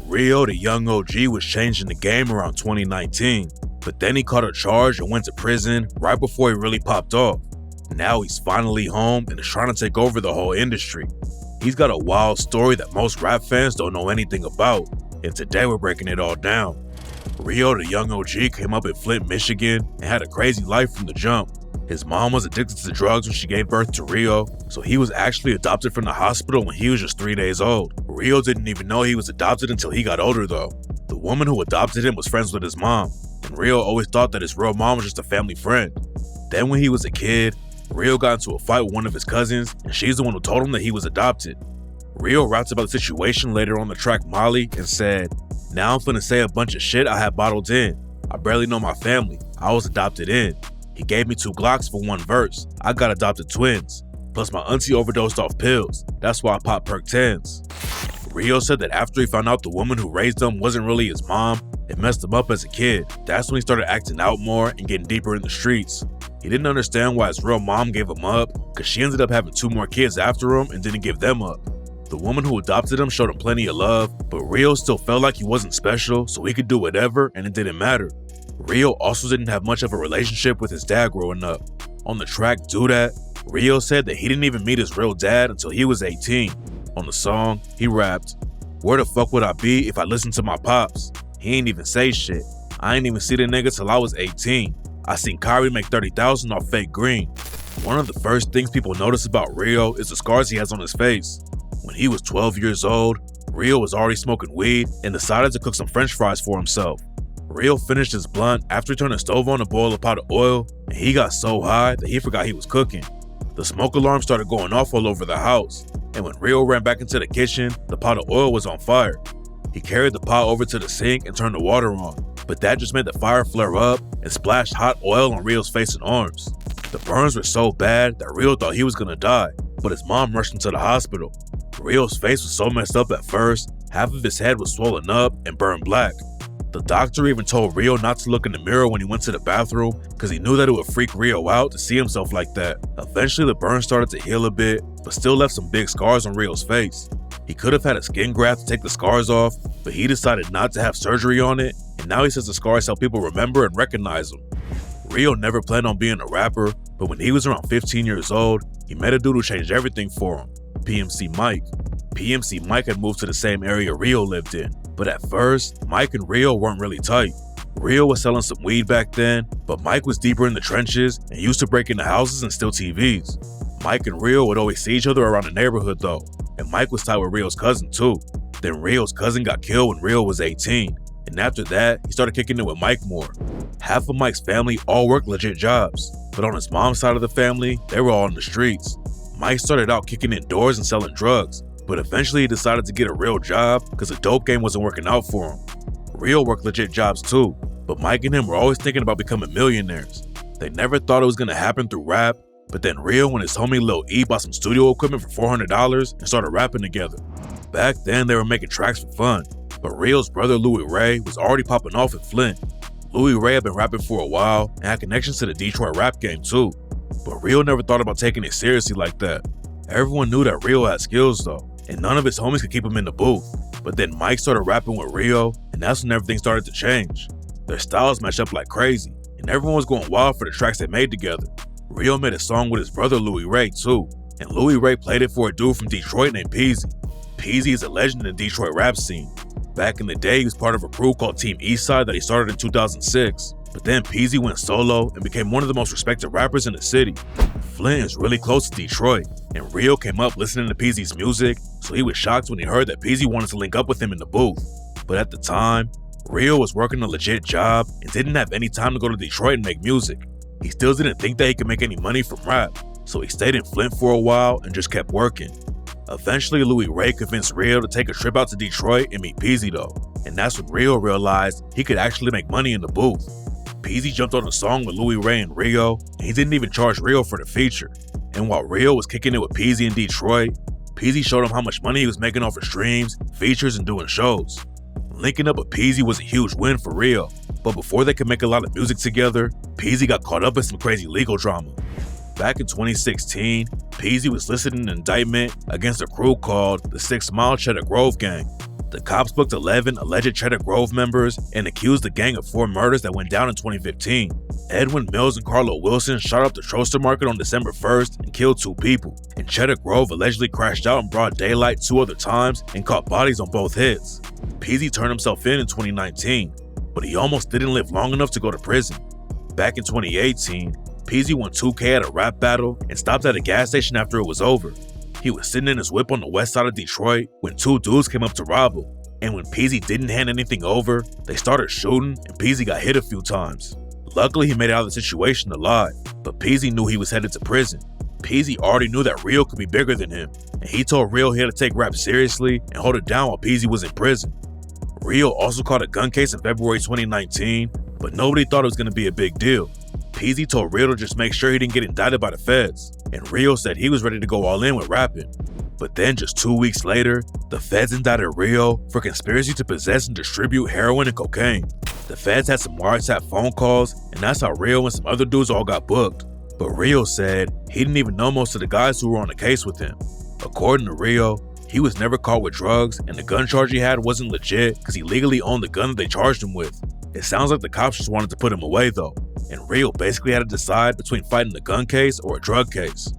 Rio, the young OG, was changing the game around 2019, but then he caught a charge and went to prison right before he really popped off. Now he's finally home and is trying to take over the whole industry. He's got a wild story that most rap fans don't know anything about, and today we're breaking it all down. Rio, the young OG, came up in Flint, Michigan, and had a crazy life from the jump. His mom was addicted to drugs when she gave birth to Rio, so he was actually adopted from the hospital when he was just 3 days old. Rio didn't even know he was adopted until he got older though. The woman who adopted him was friends with his mom, and Rio always thought that his real mom was just a family friend. Then when he was a kid, Rio got into a fight with one of his cousins, and she's the one who told him that he was adopted. Rio raps about the situation later on the track Molly and said, "Now I'm finna say a bunch of shit I had bottled in. I barely know my family. I was adopted in. He gave me 2 Glocks for one verse. I got adopted twins. Plus my auntie overdosed off pills. That's why I popped perk 10s. Rio said that after he found out the woman who raised him wasn't really his mom, it messed him up as a kid. That's when he started acting out more and getting deeper in the streets. He didn't understand why his real mom gave him up, cause she ended up having 2 more kids after him and didn't give them up. The woman who adopted him showed him plenty of love, but Rio still felt like he wasn't special, so he could do whatever and it didn't matter. Rio also didn't have much of a relationship with his dad growing up. On the track Do That, Rio said that he didn't even meet his real dad until he was 18. On the song, he rapped, "Where the fuck would I be if I listened to my pops? He ain't even say shit. I ain't even see the nigga till I was 18. I seen Kyrie make 30,000 off fake green." One of the first things people notice about Rio is the scars he has on his face. When he was 12 years old, Rio was already smoking weed and decided to cook some french fries for himself. Rio finished his blunt after he turned the stove on to boil a pot of oil, and he got so high that he forgot he was cooking. The smoke alarm started going off all over the house, and when Rio ran back into the kitchen, the pot of oil was on fire. He carried the pot over to the sink and turned the water on, but that just made the fire flare up and splashed hot oil on Rio's face and arms. The burns were so bad that Rio thought he was gonna die, but his mom rushed him to the hospital. Rio's face was so messed up at first, half of his head was swollen up and burned black. The doctor even told Rio not to look in the mirror when he went to the bathroom because he knew that it would freak Rio out to see himself like that. Eventually the burn started to heal a bit, but still left some big scars on Rio's face. He could have had a skin graft to take the scars off, but he decided not to have surgery on it, and now he says the scars help people remember and recognize him. Rio never planned on being a rapper, but when he was around 15 years old, he met a dude who changed everything for him, PMC Mike. PMC Mike had moved to the same area Rio lived in, but at first, Mike and Rio weren't really tight. Rio was selling some weed back then, but Mike was deeper in the trenches and used to break into houses and steal TVs. Mike and Rio would always see each other around the neighborhood though, and Mike was tied with Rio's cousin too. Then Rio's cousin got killed when Rio was 18, and after that, he started kicking it with Mike more. Half of Mike's family all worked legit jobs, but on his mom's side of the family, they were all in the streets. Mike started out kicking in doors and selling drugs, but eventually he decided to get a real job because the dope game wasn't working out for him. Rio worked legit jobs too, but Mike and him were always thinking about becoming millionaires. They never thought it was gonna happen through rap, but then Rio and his homie Lil E bought some studio equipment for $400 and started rapping together. Back then they were making tracks for fun, but Rio's brother Louis Ray was already popping off in Flint. Louis Ray had been rapping for a while and had connections to the Detroit rap game too, but Rio never thought about taking it seriously like that. Everyone knew that Rio had skills though, and none of his homies could keep him in the booth. But then Mike started rapping with Rio, and that's when everything started to change. Their styles matched up like crazy, and everyone was going wild for the tracks they made together. Rio made a song with his brother Louis Ray too, and Louis Ray played it for a dude from Detroit named Peasy. Peasy is a legend in the Detroit rap scene. Back in the day, he was part of a crew called Team Eastside that he started in 2006. But then Peasy went solo and became one of the most respected rappers in the city. Flint is really close to Detroit, and Rio came up listening to Peasy's music, so he was shocked when he heard that Peasy wanted to link up with him in the booth. But at the time, Rio was working a legit job and didn't have any time to go to Detroit and make music. He still didn't think that he could make any money from rap, so he stayed in Flint for a while and just kept working. Eventually, Louis Ray convinced Rio to take a trip out to Detroit and meet Peasy though, and that's when Rio realized he could actually make money in the booth. Peasy jumped on a song with Louis Ray and Rio, and he didn't even charge Rio for the feature. And while Rio was kicking it with Peasy in Detroit, Peasy showed him how much money he was making off of streams, features, and doing shows. Linking up with Peasy was a huge win for Rio, but before they could make a lot of music together, Peasy got caught up in some crazy legal drama. Back in 2016, Peasy was listed in an indictment against a crew called the 6 Mile Cheddar Grove Gang. The cops booked 11 alleged Cheddar Grove members and accused the gang of 4 murders that went down in 2015. Edwin Mills and Carlo Wilson shot up the Troster Market on December 1st and killed 2 people, and Cheddar Grove allegedly crashed out in broad daylight 2 other times and caught bodies on both hits. Peasy turned himself in 2019, but he almost didn't live long enough to go to prison. Back in 2018, Peasy won $2K at a rap battle and stopped at a gas station after it was over. He was sitting in his whip on the west side of Detroit when 2 dudes came up to rob him, and when Peasy didn't hand anything over, they started shooting and Peasy got hit a few times. Luckily, he made it out of the situation alive, but Peasy knew he was headed to prison. Peasy already knew that Rio could be bigger than him, and he told Rio he had to take rap seriously and hold it down while Peasy was in prison. Rio also caught a gun case in February 2019, but nobody thought it was going to be a big deal. Peasy told Rio to just make sure he didn't get indicted by the feds, and Rio said he was ready to go all in with rapping. But then just 2 weeks later, the feds indicted Rio for conspiracy to possess and distribute heroin and cocaine. The feds had some wiretap phone calls, and that's how Rio and some other dudes all got booked. But Rio said he didn't even know most of the guys who were on the case with him. According to Rio, he was never caught with drugs, and the gun charge he had wasn't legit because he legally owned the gun that they charged him with. It sounds like the cops just wanted to put him away though, and Rio basically had to decide between fighting the gun case or a drug case.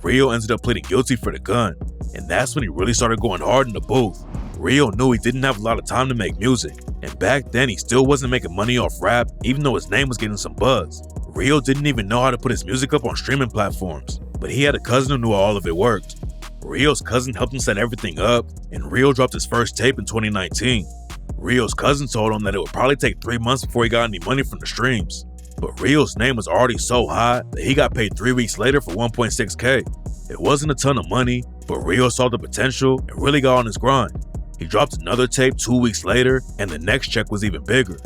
Rio ended up pleading guilty for the gun, and that's when he really started going hard in the booth. Rio knew he didn't have a lot of time to make music, and back then he still wasn't making money off rap even though his name was getting some buzz. Rio didn't even know how to put his music up on streaming platforms, but he had a cousin who knew how all of it worked. Rio's cousin helped him set everything up, and Rio dropped his first tape in 2019. Rio's cousin told him that it would probably take 3 months before he got any money from the streams. But Rio's name was already so high that he got paid 3 weeks later for 1.6K. It wasn't a ton of money, but Rio saw the potential and really got on his grind. He dropped another tape 2 weeks later, and the next check was even bigger.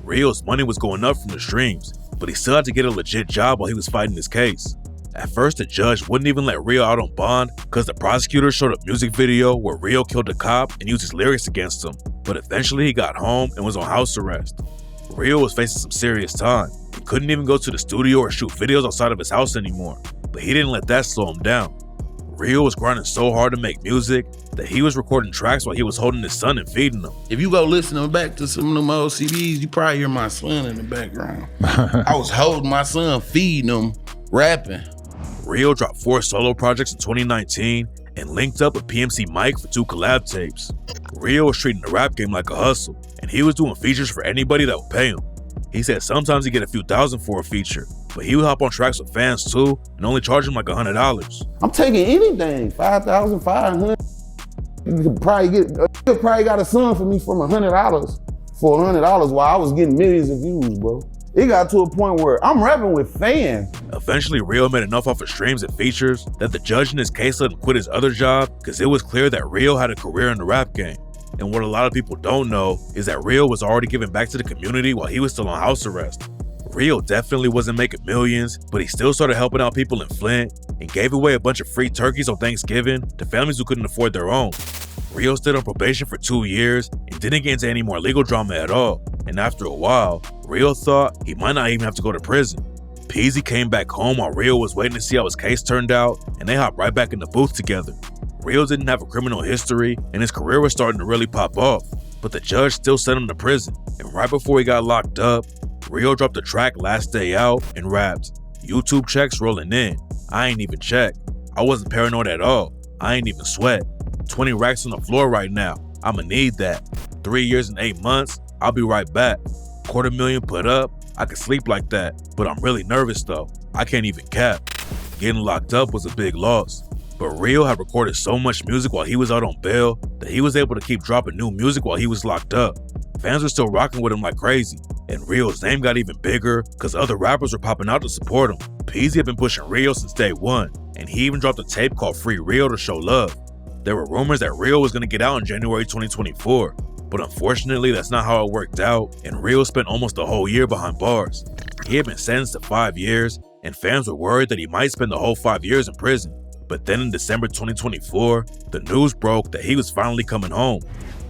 Rio's money was going up from the streams, but he still had to get a legit job while he was fighting his case. At first, the judge wouldn't even let Rio out on bond because the prosecutor showed a music video where Rio killed a cop and used his lyrics against him, but eventually he got home and was on house arrest. Rio was facing some serious time and couldn't even go to the studio or shoot videos outside of his house anymore, but he didn't let that slow him down. Rio was grinding so hard to make music that he was recording tracks while he was holding his son and feeding him. If you go listening back to some of them old CDs, you probably hear my son in the background. I was holding my son, feeding him, rapping. Rio dropped 4 solo projects in 2019 and linked up with PMC Mike for 2 collab tapes. Rio was treating the rap game like a hustle, and he was doing features for anybody that would pay him. He said sometimes he'd get a few thousand for a feature, but he would hop on tracks with fans too and only charge him like $100. I'm taking anything, 5,000, 500. You could probably got a son for me from $100 for $100 while I was getting millions of views, bro. It got to a point where I'm rapping with fans. Eventually, Rio made enough off of streams and features that the judge in his case let him quit his other job because it was clear that Rio had a career in the rap game. And what a lot of people don't know is that Rio was already giving back to the community while he was still on house arrest. Rio definitely wasn't making millions, but he still started helping out people in Flint and gave away a bunch of free turkeys on Thanksgiving to families who couldn't afford their own. Rio stayed on probation for 2 years and didn't get into any more legal drama at all. And after a while, Rio thought he might not even have to go to prison. Peasy came back home while Rio was waiting to see how his case turned out, and they hopped right back in the booth together. Rio didn't have a criminal history, and his career was starting to really pop off, but the judge still sent him to prison. And right before he got locked up, Rio dropped the track Last Day Out and rapped, "YouTube checks rolling in. I ain't even check. I wasn't paranoid at all. I ain't even sweat. 20 racks on the floor right now. I'ma need that. 3 years and 8 months, I'll be right back. $250,000 put up, I could sleep like that, but I'm really nervous though. I can't even cap." Getting locked up was a big loss, but Rio had recorded so much music while he was out on bail that he was able to keep dropping new music while he was locked up. Fans were still rocking with him like crazy, and Rio's name got even bigger because other rappers were popping out to support him. Peasy had been pushing Rio since day one, and he even dropped a tape called Free Rio to show love. There were rumors that Rio was going to get out in January 2024, but unfortunately that's not how it worked out, and Rio spent almost a whole year behind bars. He had been sentenced to 5 years, and fans were worried that he might spend the whole 5 years in prison. But then in December 2024, the news broke that he was finally coming home.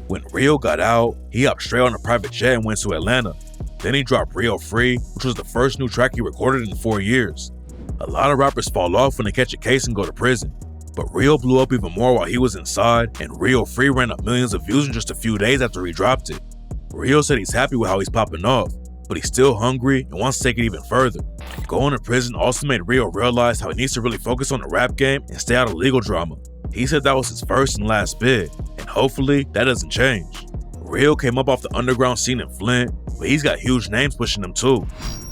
When Rio got out, he hopped straight on a private jet and went to Atlanta. Then he dropped Rio Free, which was the first new track he recorded in 4 years. A lot of rappers fall off when they catch a case and go to prison. But Rio blew up even more while he was inside, and Rio Free ran up millions of views in just a few days after he dropped it. Rio said he's happy with how he's popping off, but he's still hungry and wants to take it even further. Going to prison also made Rio realize how he needs to really focus on the rap game and stay out of legal drama. He said that was his first and last bid, and hopefully that doesn't change. Rio came up off the underground scene in Flint, but he's got huge names pushing him too.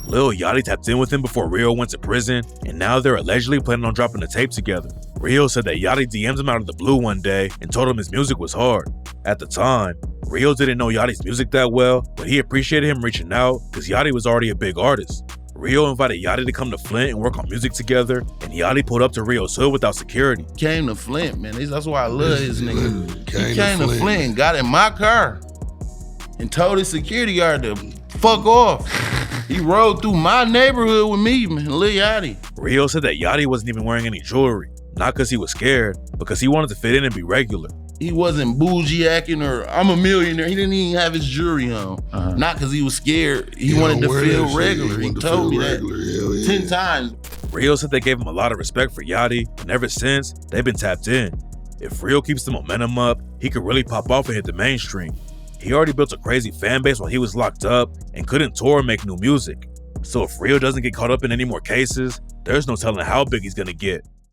Lil Yachty tapped in with him before Rio went to prison, and now they're allegedly planning on dropping a tape together. Rio said that Yachty DM'd him out of the blue one day and told him his music was hard. At the time, Rio didn't know Yachty's music that well, but he appreciated him reaching out because Yachty was already a big artist. Rio invited Yachty to come to Flint and work on music together, and Yachty pulled up to Rio's hood without security. Came to Flint, man. That's why I love his nigga. He came to Flint and got in my car and told his security guard to fuck off. He rode through my neighborhood with me, man, Lil Yachty. Rio said that Yachty wasn't even wearing any jewelry, not because he was scared, because he wanted to fit in and be regular. He wasn't bougie acting or I'm a millionaire. He didn't even have his jewelry on. Not because he was scared. He wanted to feel regular. He told me that 10 times. Rio said they gave him a lot of respect for Yachty, and ever since, they've been tapped in. If Rio keeps the momentum up, he could really pop off and hit the mainstream. He already built a crazy fan base while he was locked up and couldn't tour and make new music. So if Rio doesn't get caught up in any more cases, there's no telling how big he's gonna get.